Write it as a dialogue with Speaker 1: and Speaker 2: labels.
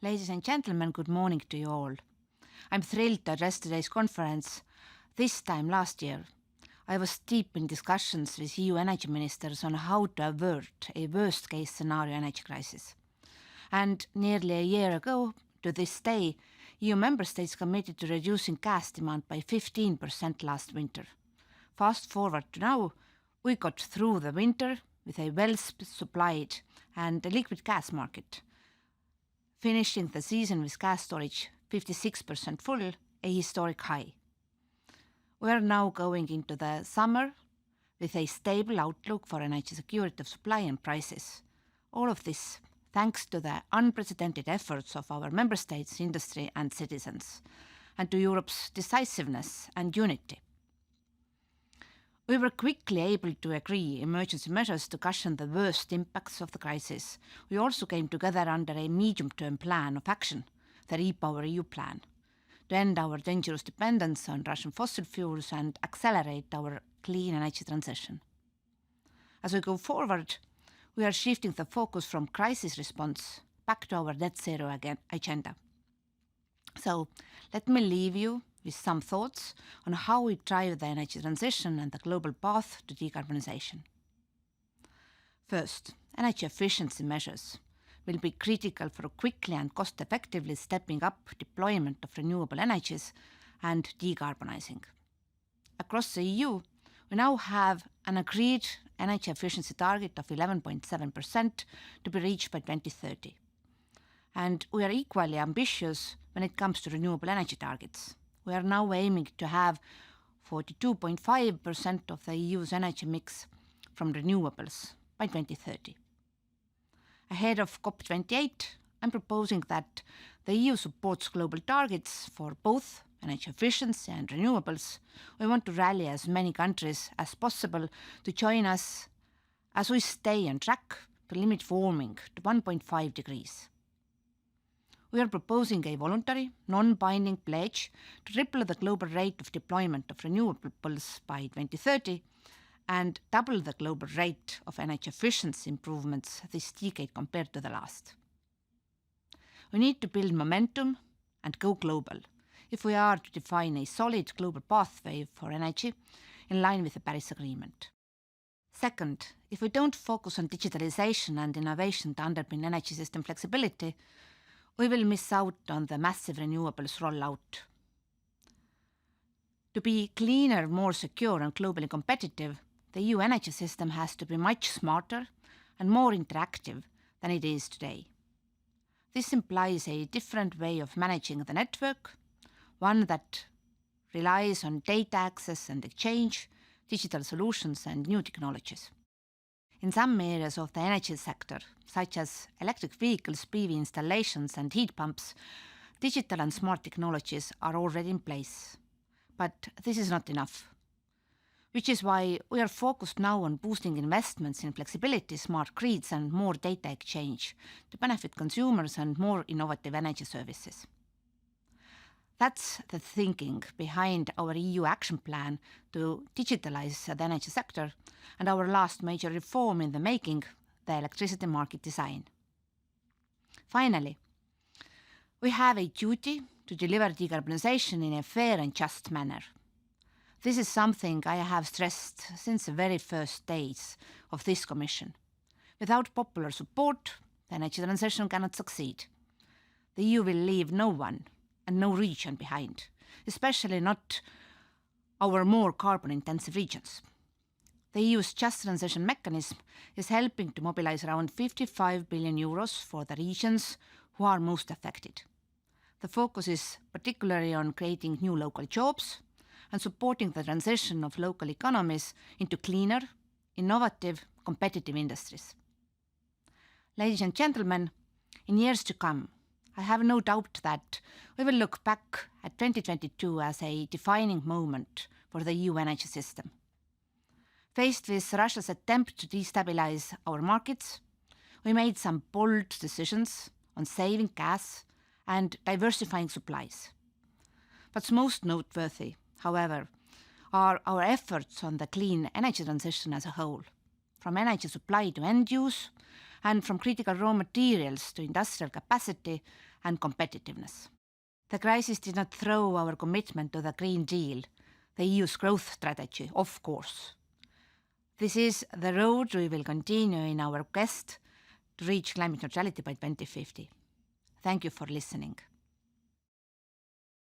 Speaker 1: Ladies and gentlemen, good morning to you all. I'm thrilled to address today's conference. This time last year, I was deep in discussions with EU energy ministers on how to avert a worst-case scenario energy crisis. And nearly a year ago, to this day, EU member states committed to reducing gas demand by 15% last winter. Fast forward to now, we got through the winter with a well-supplied and liquid gas market, finishing the season with gas storage 56% full, a historic high. We are now going into the summer with a stable outlook for energy security of supply and prices. All of this thanks to the unprecedented efforts of our member states, industry and citizens, and to Europe's decisiveness and unity. We were quickly able to agree emergency measures to cushion the worst impacts of the crisis. We also came together under a medium-term plan of action, the REPowerEU plan, to end our dangerous dependence on Russian fossil fuels and accelerate our clean energy transition. As we go forward, we are shifting the focus from crisis response back to our net zero agenda. So let me leave you with some thoughts on how we drive the energy transition and the global path to decarbonization. First, energy efficiency measures will be critical for quickly and cost-effectively stepping up deployment of renewable energies and decarbonizing. Across the EU, we now have an agreed energy efficiency target of 11.7% to be reached by 2030. And we are equally ambitious when it comes to renewable energy targets. We are now aiming to have 42.5% of the EU's energy mix from renewables by 2030. Ahead of COP28, I'm proposing that the EU supports global targets for both energy efficiency and renewables. We want to rally as many countries as possible to join us as we stay on track to limit warming to 1.5 degrees. We are proposing a voluntary, non-binding pledge to triple the global rate of deployment of renewables by 2030 and double the global rate of energy efficiency improvements this decade compared to the last. We need to build momentum and go global if we are to define a solid global pathway for energy in line with the Paris Agreement. Second, if we don't focus on digitalization and innovation to underpin energy system flexibility, we will miss out on the massive renewables rollout. To be cleaner, more secure and globally competitive, the EU energy system has to be much smarter and more interactive than it is today. This implies a different way of managing the network, one that relies on data access and exchange, digital solutions and new technologies. In some areas of the energy sector, such as electric vehicles, PV installations and heat pumps, digital and smart technologies are already in place. But this is not enough, which is why we are focused now on boosting investments in flexibility, smart grids and more data exchange to benefit consumers and more innovative energy services. That's the thinking behind our EU action plan to digitalize the energy sector and our last major reform in the making, the electricity market design. Finally, we have a duty to deliver decarbonization in a fair and just manner. This is something I have stressed since the very first days of this Commission. Without popular support, the energy transition cannot succeed. The EU will leave no one and no region behind, especially not our more carbon-intensive regions. The EU's Just Transition mechanism is helping to mobilize around 55 billion euros for the regions who are most affected. The focus is particularly on creating new local jobs and supporting the transition of local economies into cleaner, innovative, competitive industries. Ladies and gentlemen, in years to come, I have no doubt that we will look back at 2022 as a defining moment for the EU energy system. Faced with Russia's attempt to destabilize our markets, we made some bold decisions on saving gas and diversifying supplies. What's most noteworthy, however, are our efforts on the clean energy transition as a whole, from energy supply to end use, and from critical raw materials to industrial capacity and competitiveness. The crisis did not throw our commitment to the Green Deal, the EU's growth strategy, off course. This is the road we will continue in our quest to reach climate neutrality by 2050. Thank you for listening.